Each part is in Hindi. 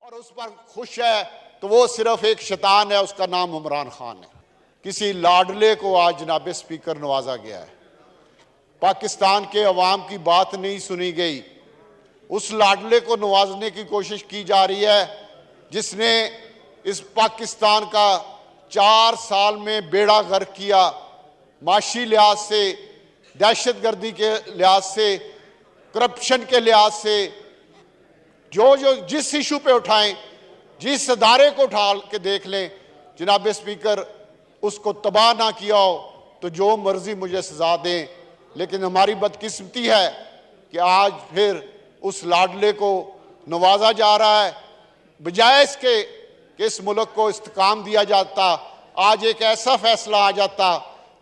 और उस पर खुश है तो वो सिर्फ एक शैतान है, उसका नाम इमरान खान है। किसी लाडले को आज जनाब स्पीकर नवाजा गया है, पाकिस्तान के अवाम की बात नहीं सुनी गई, उस लाडले को नवाजने की कोशिश की जा रही है जिसने इस पाकिस्तान का 4 साल में बेड़ा गर्क किया, माशी लिहाज से, दहशतगर्दी के लिहाज से, करप्शन के लिहाज से, जो जिस इशू पे उठाएं, जिस अदारे को उठा के देख लें जनाब स्पीकर, उसको तबाह ना किया हो तो जो मर्जी मुझे सजा दें। लेकिन हमारी बदकिस्मती है कि आज फिर उस लाडले को नवाजा जा रहा है, बजाय इसके कि इस मुल्क को इस्तेकाम दिया जाता। आज एक ऐसा फैसला आ जाता,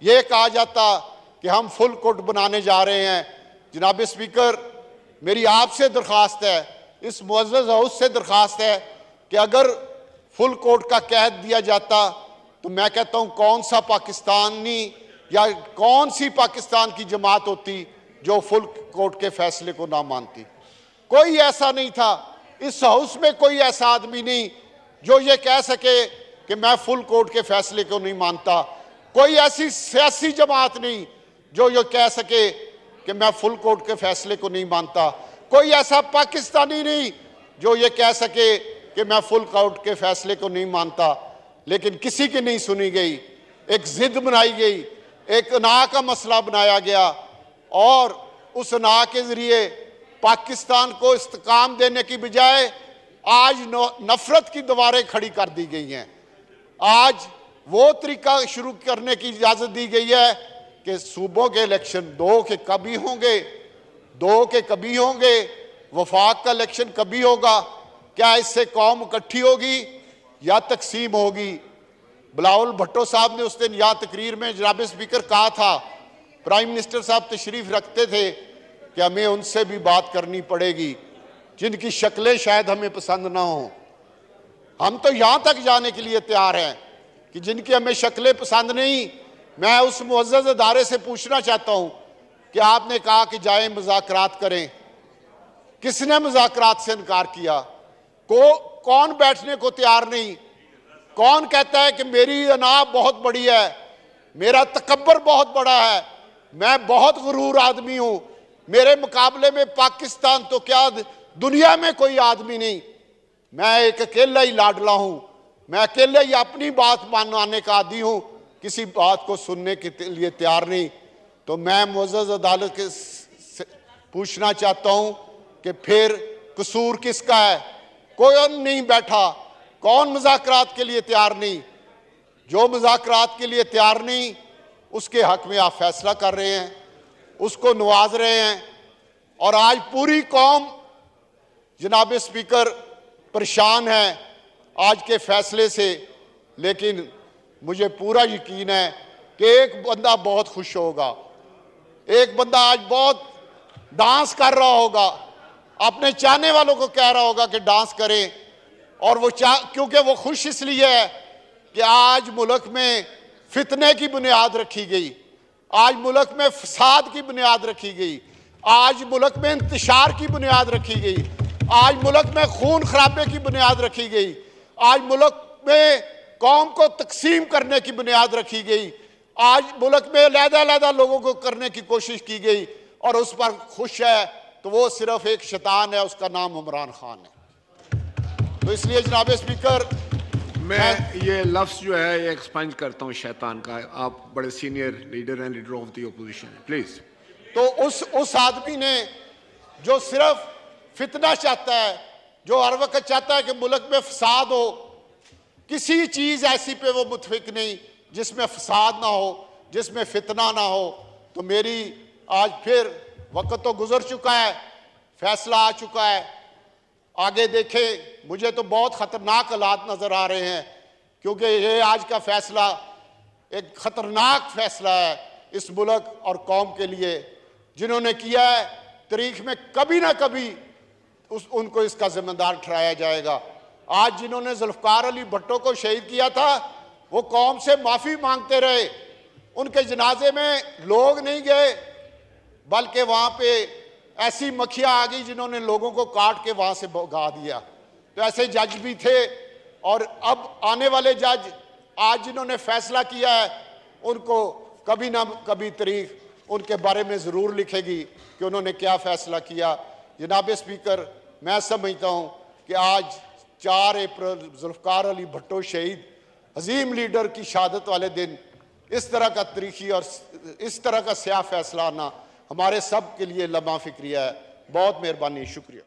ये कहा जाता कि हम फुल कोर्ट बनाने जा रहे हैं। जनाब स्पीकर, मेरी आपसे दरख्वास्त है, इस मुअज़्ज़ज़ हाउस से दरख्वास्त है कि अगर फुल कोर्ट का कैद दिया जाता तो मैं कहता हूँ कौन सा पाकिस्तानी या कौन सी पाकिस्तान की जमात होती जो फुल कोर्ट के फैसले को ना मानती। कोई ऐसा नहीं था, इस हाउस में कोई ऐसा आदमी नहीं जो ये कह सके कि मैं फुल कोर्ट के फैसले को नहीं मानता। कोई ऐसी सियासी जमात नहीं जो ये कह सके कि मैं फुल कोर्ट के फैसले को नहीं मानता। कोई ऐसा पाकिस्तानी नहीं जो ये कह सके कि मैं फुल कोर्ट के फैसले को नहीं मानता। लेकिन किसी की नहीं सुनी गई, एक जिद बनाई गई, एक अना का मसला बनाया गया और उस अना के जरिए पाकिस्तान को इस्तेकाम देने की बजाय आज नफरत की दीवारें खड़ी कर दी गई हैं। आज वो तरीका शुरू करने की इजाज़त दी गई है कि सूबों के इलेक्शन 2 के कभी होंगे, 2 के कभी होंगे, वफाक का इलेक्शन कभी होगा। क्या इससे कौम इकट्ठी होगी या तकसीम होगी? बिलावल भुट्टो साहब ने उस दिन यहाँ तकरीर में जनाब स्पीकर कहा था, प्राइम मिनिस्टर साहब तशरीफ रखते थे कि हमें उनसे भी बात करनी पड़ेगी जिनकी शक्लें शायद हमें पसंद ना हो। हम तो यहाँ तक जाने के लिए तैयार हैं कि जिनकी हमें शक्लें पसंद नहीं। मैं उस मुअज़्ज़ज़ अदारे से पूछना चाहता हूँ कि आपने कहा कि जाए मुज़ाकरात करें, किसने मुज़ाकरात से इनकार किया? कौन बैठने को तैयार नहीं? कौन कहता है कि मेरी अना बहुत बड़ी है, मेरा तकब्बर बहुत बड़ा है, मैं बहुत गुरूर आदमी हूं, मेरे मुकाबले में पाकिस्तान तो क्या दुनिया में कोई आदमी नहीं, मैं एक अकेला ही लाडला हूं, मैं अकेले ही अपनी बात मानने का आदी हूं, किसी बात को सुनने के लिए तैयार नहीं। तो मैं मुअज़्ज़ज़ अदालत के पूछना चाहता हूं कि फिर कसूर किसका है? कोई नहीं बैठा, कौन मुज़ाकरात के लिए तैयार नहीं? जो मुज़ाकरात के लिए तैयार नहीं उसके हक में आप फैसला कर रहे हैं, उसको नवाज रहे हैं और आज पूरी कौम जनाब स्पीकर परेशान है आज के फैसले से। लेकिन मुझे पूरा यकीन है कि एक बंदा बहुत खुश होगा, एक बंदा आज बहुत डांस कर रहा होगा, अपने चाहने वालों को कह रहा होगा कि डांस करें। और वो क्योंकि वो खुश इसलिए है कि आज मुल्क में फितने की बुनियाद रखी गई, आज मुल्क में फसाद की बुनियाद रखी गई, आज मुल्क में इंतशार की बुनियाद रखी गई, आज मुल्क में खून खराबे की बुनियाद रखी गई, आज मुल्क में कौम को तकसीम करने की बुनियाद रखी गई, आज मुल्क में अलग-अलग लोगों को करने की कोशिश की गई और उस पर खुश है तो वो सिर्फ एक शैतान है, उसका नाम इमरान खान है। तो इसलिए जनाब स्पीकर, मैं ये लफ्ज़ जो है ये एक्सपेंड करता हूँ शैतान का। आप बड़े सीनियर लीडर हैं, लीडर ऑफ द ओपोजिशन है, प्लीज। तो उस आदमी ने जो सिर्फ फितना चाहता है, जो हर वक्त चाहता है कि मुल्क में फसाद हो, किसी चीज़ ऐसी पे वो मुतफिक नहीं जिसमें फसाद ना हो, जिसमें फितना ना हो। तो मेरी आज फिर वक्त तो गुजर चुका है, फैसला आ चुका है, आगे देखें। मुझे तो बहुत ख़तरनाक हालात नज़र आ रहे हैं क्योंकि ये आज का फैसला एक ख़तरनाक फैसला है इस मुल्क और कौम के लिए। जिन्होंने किया है तारीख में कभी ना कभी उनको इसका जिम्मेदार ठहराया जाएगा। आज जिन्होंने जुल्फ़कार अली भुट्टो को शहीद किया था वो कौम से माफ़ी मांगते रहे, उनके जनाजे में लोग नहीं गए, बल्कि वहाँ पे ऐसी मक्खियाँ आ गई जिन्होंने लोगों को काट के वहाँ से भगा दिया। तो ऐसे जज भी थे, और अब आने वाले जज आज जिन्होंने फैसला किया है उनको कभी ना कभी तारीख उनके बारे में ज़रूर लिखेगी कि उन्होंने क्या फैसला किया। जनाब स्पीकर, मैं समझता हूँ कि आज 4 अप्रैल जुल्फ़िकार अली भुट्टो शहीद अजीम लीडर की शहादत वाले दिन इस तरह का तारीखी और इस तरह का स्याह फैसला आना हमारे सब के लिए लम्हा फिक्रिया है। बहुत मेहरबानी, शुक्रिया।